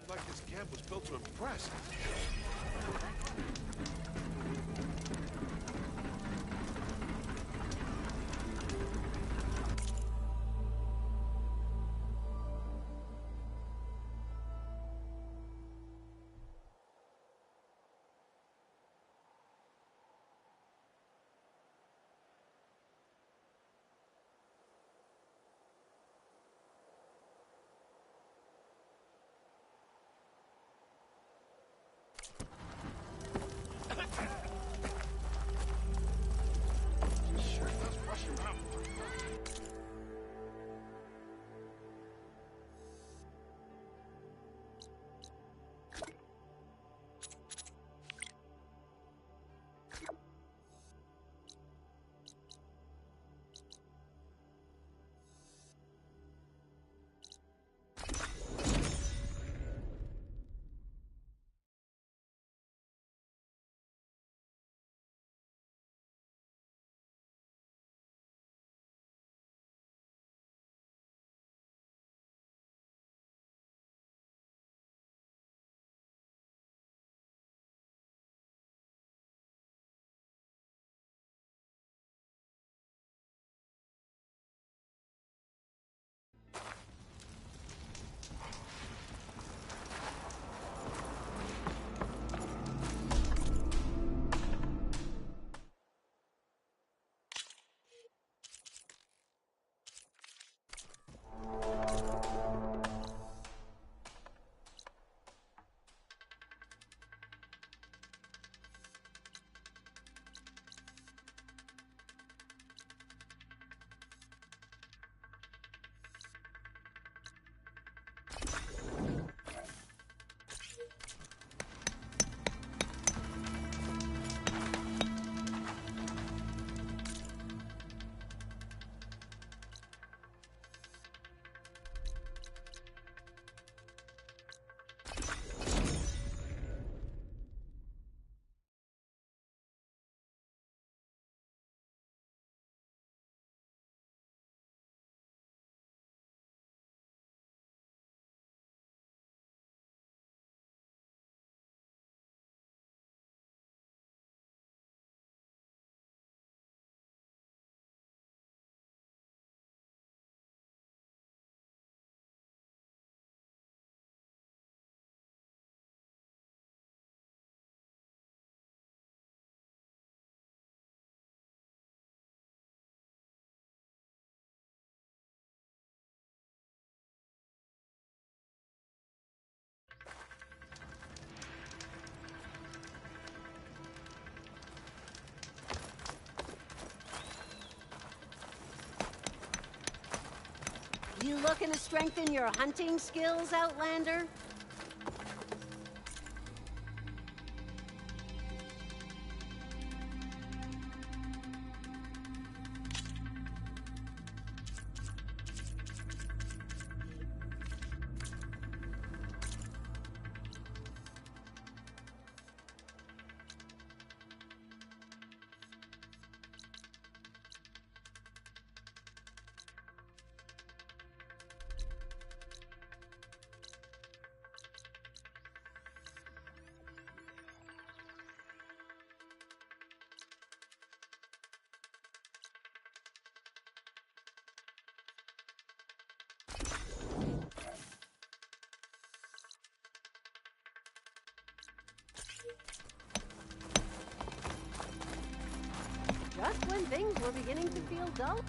Looked like this camp was built to impress. Sure does rush around. You looking to strengthen your hunting skills, Outlander? Just when things were beginning to feel dull.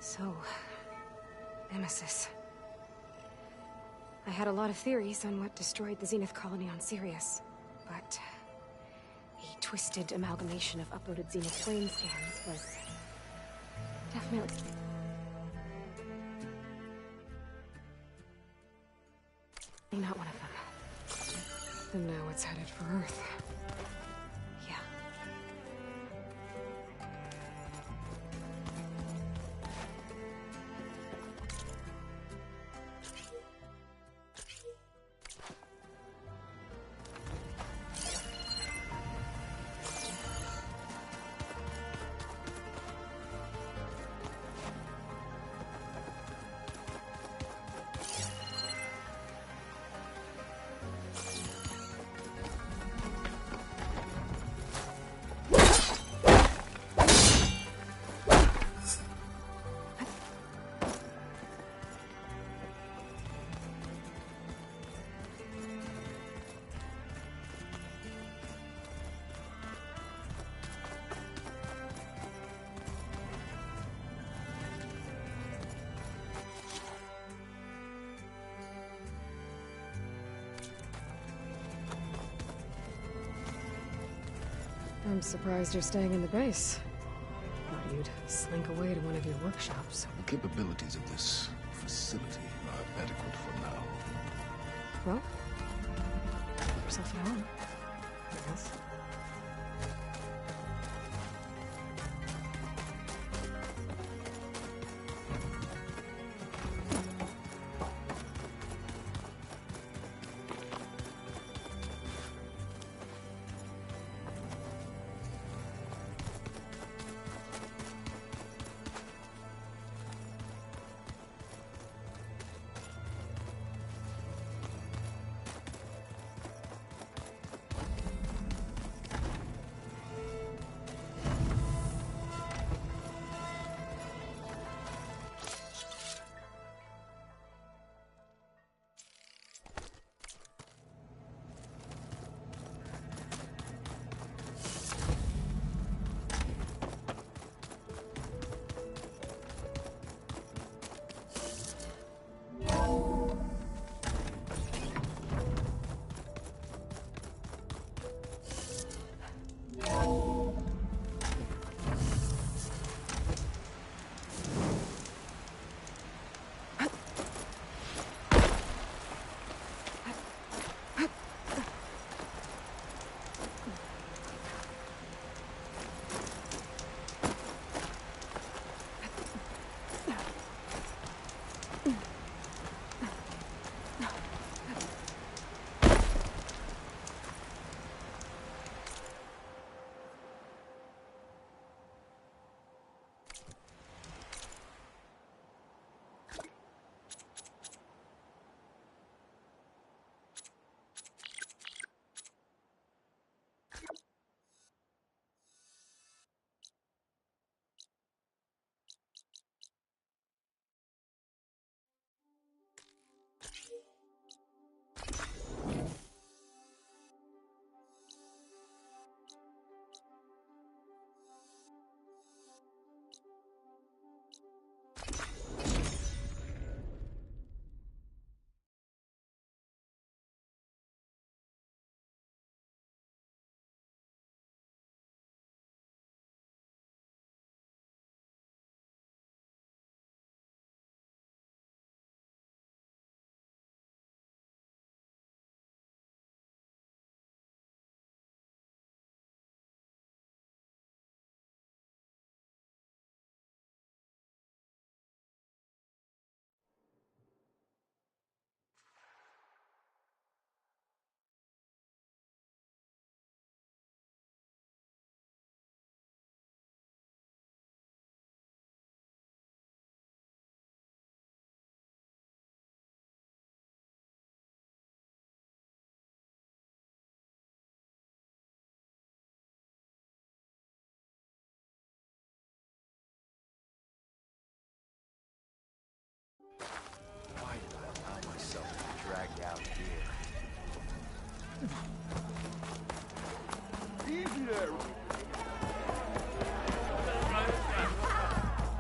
So, Nemesis. I had a lot of theories on what destroyed the Zenith colony on Sirius, but the twisted amalgamation of uploaded Zenith flame scans was definitely not one of them. And now it's headed for Earth. Yeah. I'm surprised you're staying in the base. Thought you'd slink away to one of your workshops. The capabilities of this facility are adequate for now. Well, keep yourself at home, I guess.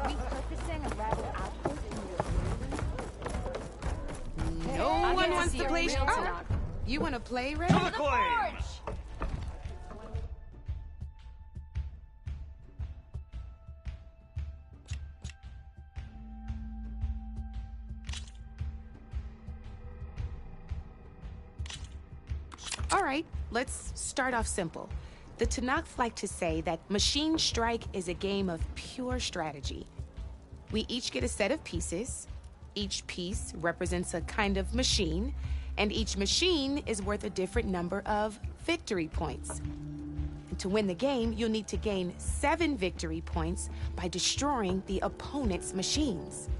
Repurposing a rebel outfit in your No one wants to play. Oh, you want to play, Ray? All right, let's start off simple. The Tanakh like to say that Machine Strike is a game of pure strategy. We each get a set of pieces. Each piece represents a kind of machine, and each machine is worth a different number of victory points. And to win the game, you'll need to gain 7 victory points by destroying the opponent's machines.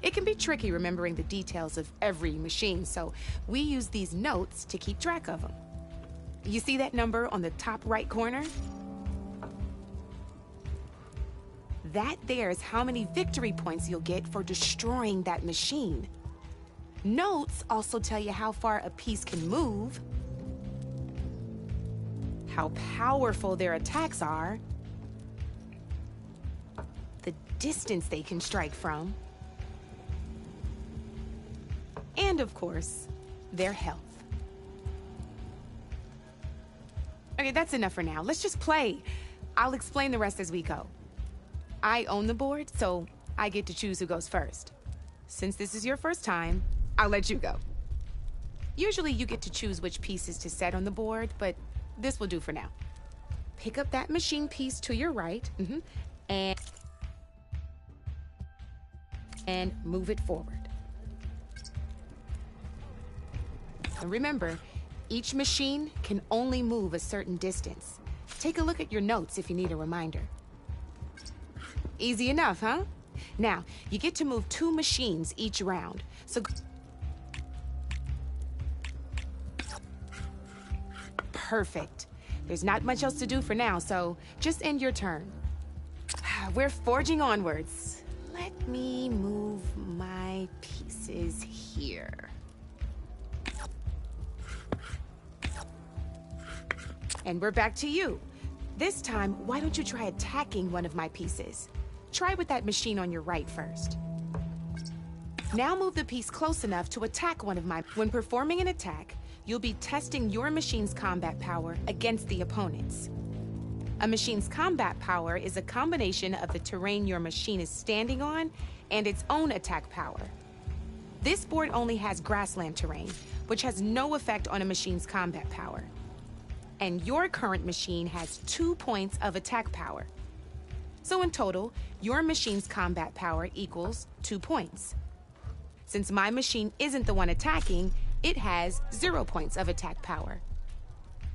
It can be tricky remembering the details of every machine, so we use these notes to keep track of them. You see that number on the top right corner? That there is how many victory points you'll get for destroying that machine. Notes also tell you how far a piece can move, how powerful their attacks are, the distance they can strike from, and of course, their health. Okay, that's enough for now. Let's just play. I'll explain the rest as we go. I own the board, so I get to choose who goes first. Since this is your first time, I'll let you go. Usually you get to choose which pieces to set on the board, but this will do for now. Pick up that machine piece to your right, and move it forward. And remember, each machine can only move a certain distance. Take a look at your notes if you need a reminder. Easy enough, huh? Now, you get to move 2 machines each round, so... Perfect. There's not much else to do for now, so just end your turn. We're forging onwards. Let me move my pieces here. And we're back to you. This time, why don't you try attacking one of my pieces? Try with that machine on your right first. Now move the piece close enough to attack one of my... When performing an attack, you'll be testing your machine's combat power against the opponent's. A machine's combat power is a combination of the terrain your machine is standing on and its own attack power. This board only has grassland terrain, which has no effect on a machine's combat power. And your current machine has 2 points of attack power. So in total, your machine's combat power equals 2 points. Since my machine isn't the one attacking, it has 0 points of attack power.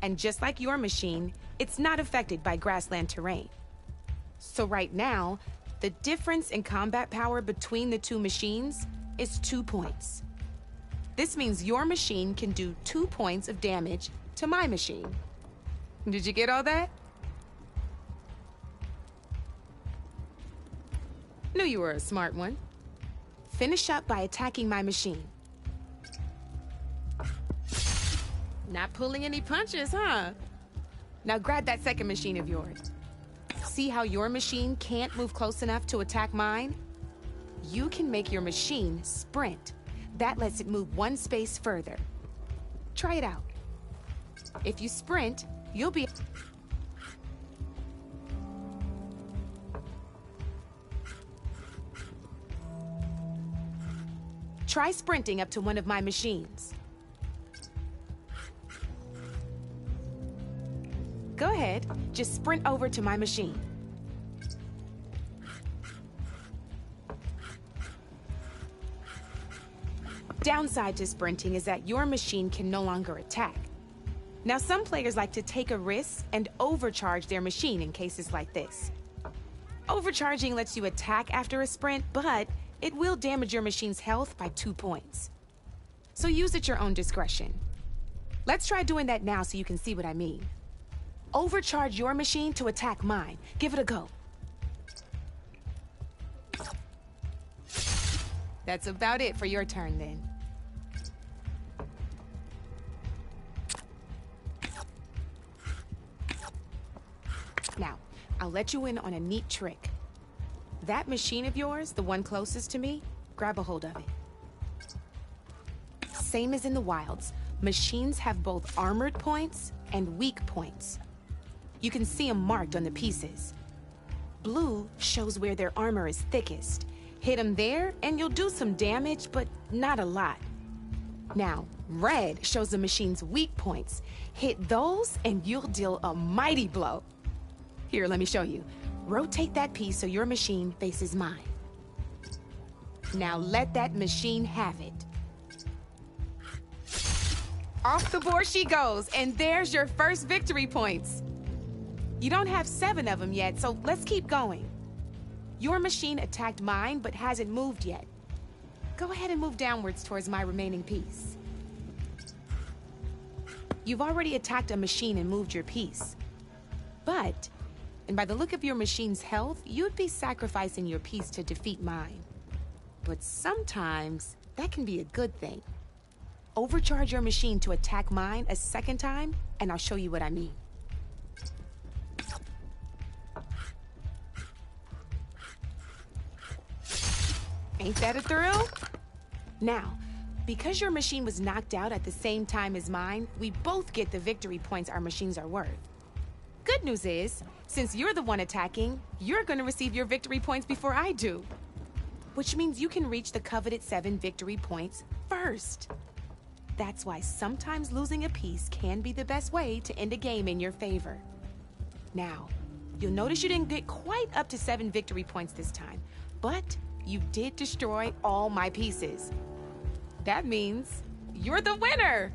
And just like your machine, it's not affected by grassland terrain. So right now, the difference in combat power between the 2 machines is 2 points. This means your machine can do 2 points of damage to my machine. Did you get all that? Knew you were a smart one. Finish up by attacking my machine. Not pulling any punches, huh? Now grab that second machine of yours. See how your machine can't move close enough to attack mine? You can make your machine sprint. That lets it move 1 space further. Try it out. If you sprint, you'll be... Try sprinting up to one of my machines. Go ahead, just sprint over to my machine. Downside to sprinting is that your machine can no longer attack. Now, some players like to take a risk and overcharge their machine in cases like this. Overcharging lets you attack after a sprint, but it will damage your machine's health by 2 points. So use at your own discretion. Let's try doing that now so you can see what I mean. Overcharge your machine to attack mine. Give it a go. That's about it for your turn, then. Now, I'll let you in on a neat trick. That machine of yours, the one closest to me, grab a hold of it. Same as in the wilds, machines have both armored points and weak points. You can see them marked on the pieces. Blue shows where their armor is thickest. Hit them there, and you'll do some damage, but not a lot. Now, red shows the machine's weak points. Hit those, and you'll deal a mighty blow. Here, let me show you. Rotate that piece so your machine faces mine. Now let that machine have it. Off the board she goes, and there's your first victory points. You don't have 7 of them yet, so let's keep going. Your machine attacked mine, but hasn't moved yet. Go ahead and move downwards towards my remaining piece. You've already attacked a machine and moved your piece. But, and by the look of your machine's health, you'd be sacrificing your piece to defeat mine. But sometimes, that can be a good thing. Overcharge your machine to attack mine a second time, and I'll show you what I mean. Ain't that a thrill? Now, because your machine was knocked out at the same time as mine, we both get the victory points our machines are worth. Good news is, since you're the one attacking, you're gonna receive your victory points before I do. Which means you can reach the coveted 7 victory points first. That's why sometimes losing a piece can be the best way to end a game in your favor. Now, you'll notice you didn't get quite up to 7 victory points this time, but you did destroy all my pieces. That means you're the winner!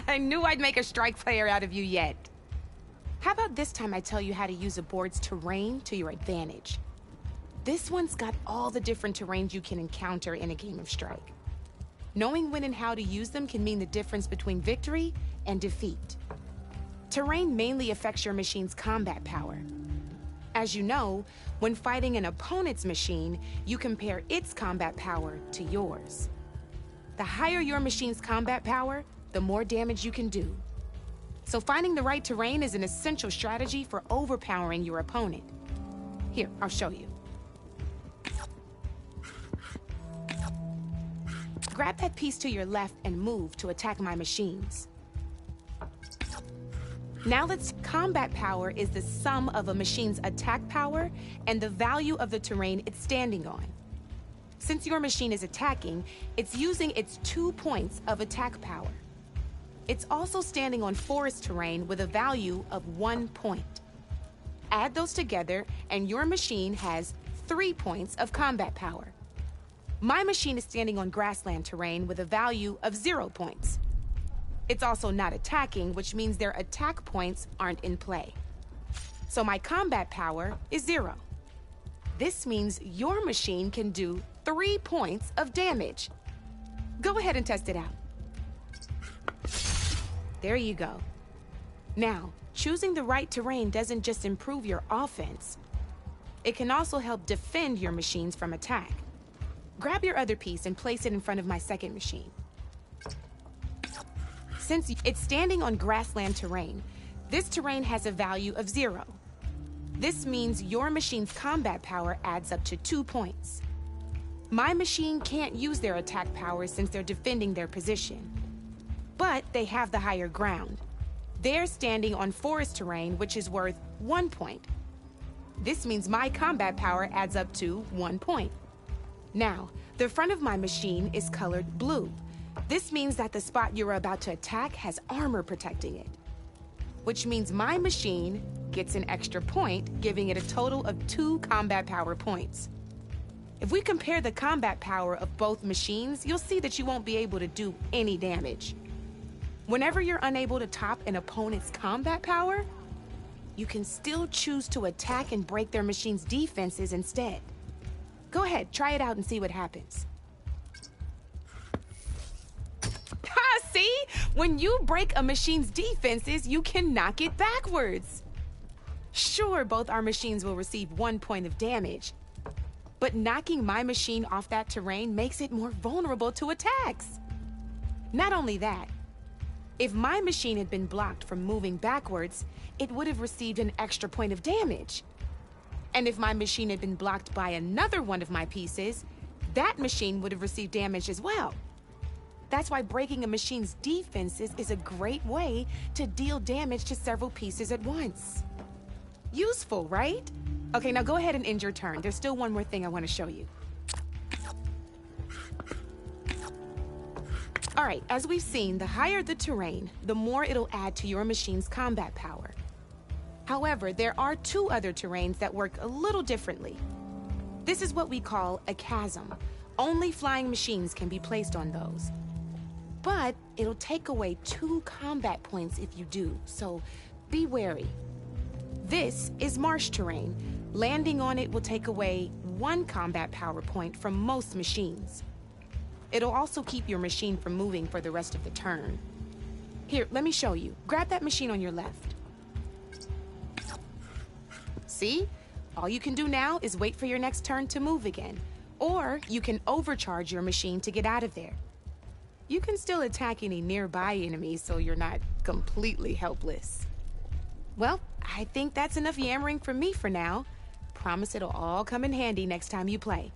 I knew I'd make a strike player out of you yet. How about this time I tell you how to use a board's terrain to your advantage? This one's got all the different terrains you can encounter in a game of Strike. Knowing when and how to use them can mean the difference between victory and defeat. Terrain mainly affects your machine's combat power. As you know, when fighting an opponent's machine, you compare its combat power to yours. The higher your machine's combat power, the more damage you can do. So finding the right terrain is an essential strategy for overpowering your opponent. Here, I'll show you. Grab that piece to your left and move to attack my machines. Now combat power is the sum of a machine's attack power and the value of the terrain it's standing on. Since your machine is attacking, it's using its 2 points of attack power. It's also standing on forest terrain with a value of 1 point. Add those together and your machine has 3 points of combat power. My machine is standing on grassland terrain with a value of 0 points. It's also not attacking, which means their attack points aren't in play. So my combat power is 0. This means your machine can do 3 points of damage. Go ahead and test it out. There you go. Now, choosing the right terrain doesn't just improve your offense. It can also help defend your machines from attack. Grab your other piece and place it in front of my second machine. Since it's standing on grassland terrain, this terrain has a value of 0. This means your machine's combat power adds up to 2 points. My machine can't use their attack power since they're defending their position. But they have the higher ground. They're standing on forest terrain, which is worth 1 point. This means my combat power adds up to 1 point. Now, the front of my machine is colored blue. This means that the spot you're about to attack has armor protecting it, which means my machine gets an extra point, giving it a total of 2 combat power points. If we compare the combat power of both machines, you'll see that you won't be able to do any damage. Whenever you're unable to top an opponent's combat power, you can still choose to attack and break their machine's defenses instead. Go ahead, try it out and see what happens. See? When you break a machine's defenses, you can knock it backwards. Sure, both our machines will receive 1 point of damage, but knocking my machine off that terrain makes it more vulnerable to attacks. Not only that, if my machine had been blocked from moving backwards, it would have received an extra point of damage. And if my machine had been blocked by another one of my pieces, that machine would have received damage as well. That's why breaking a machine's defenses is a great way to deal damage to several pieces at once. Useful, right? Okay, now go ahead and end your turn. There's still one more thing I want to show you. All right, as we've seen, the higher the terrain, the more it'll add to your machine's combat power. However, there are 2 other terrains that work a little differently. This is what we call a chasm. Only flying machines can be placed on those. But it'll take away 2 combat points if you do, so be wary. This is marsh terrain. Landing on it will take away 1 combat power point from most machines. It'll also keep your machine from moving for the rest of the turn. Here, let me show you. Grab that machine on your left. See? All you can do now is wait for your next turn to move again. Or you can overcharge your machine to get out of there. You can still attack any nearby enemies so you're not completely helpless. Well, I think that's enough yammering from me for now. Promise it'll all come in handy next time you play.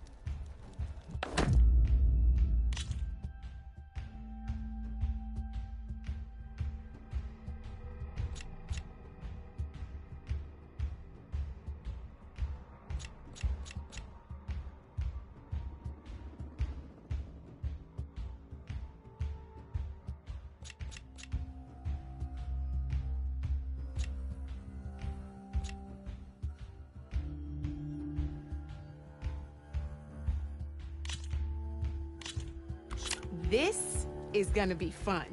This is gonna be fun.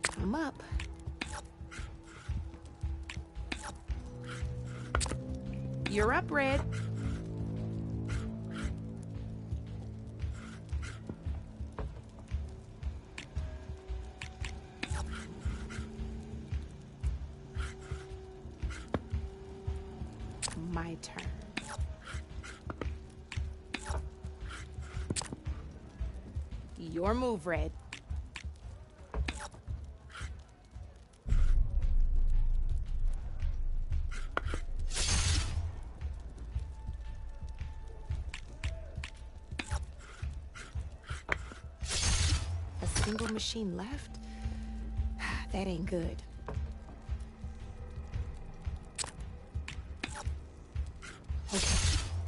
Come up. You're up, Red. my turn. Your move, Red. A single machine left? That ain't good. Okay,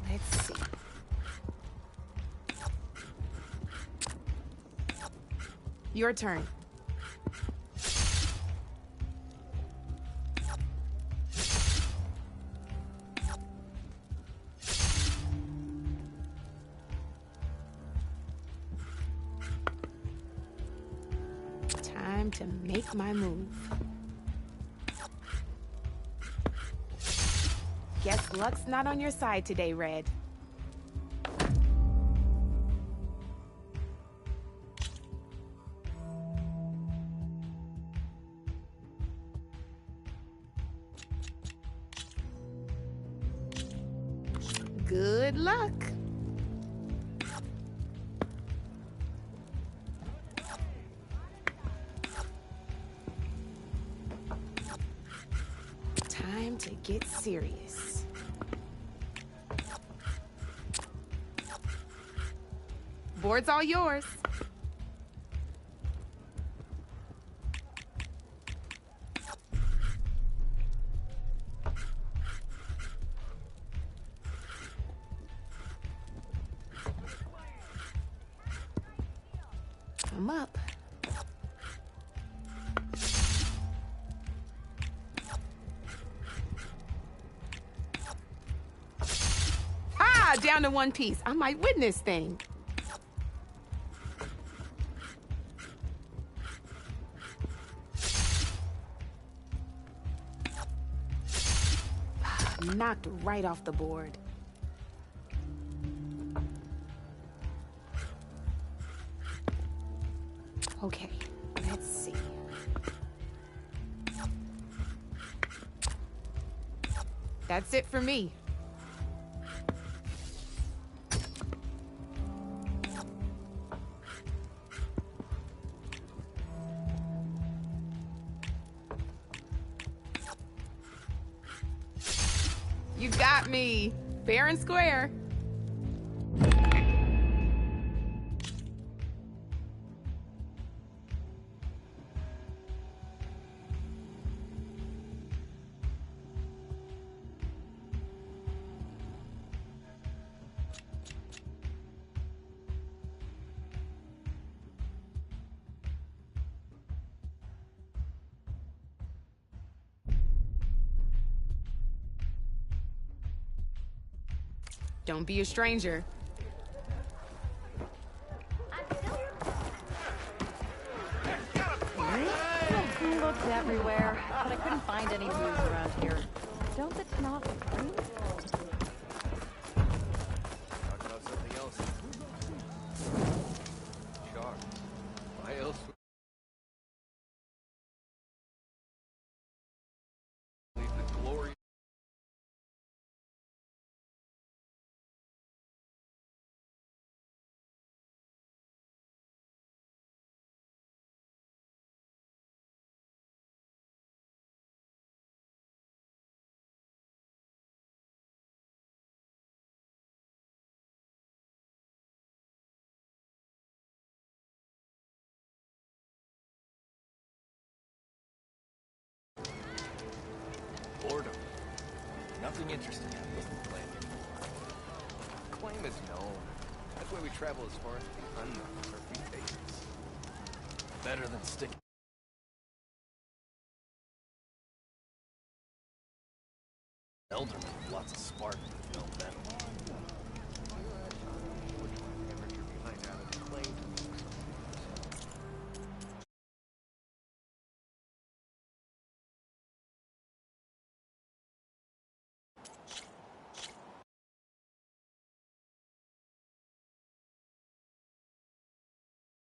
let's see. Your turn. Time to make my move. Guess luck's not on your side today, Red. Good luck. Time to get serious. Board's all yours. I'm up. Ah, down to one piece. I might win this thing. Knocked right off the board. Okay, let's see. That's it for me. You got me, fair and square. Don't be a stranger. Looked everywhere, but I couldn't find any booze around here. Don't the Knot agree? Talk about something else. Shark. Why else would leave the glory? Boredom. Nothing interesting happens in the planet anymore. Claim is known. That's why we travel as far as the unknown for repayers. Better than sticking. Elderman with lots of spark, but no metal.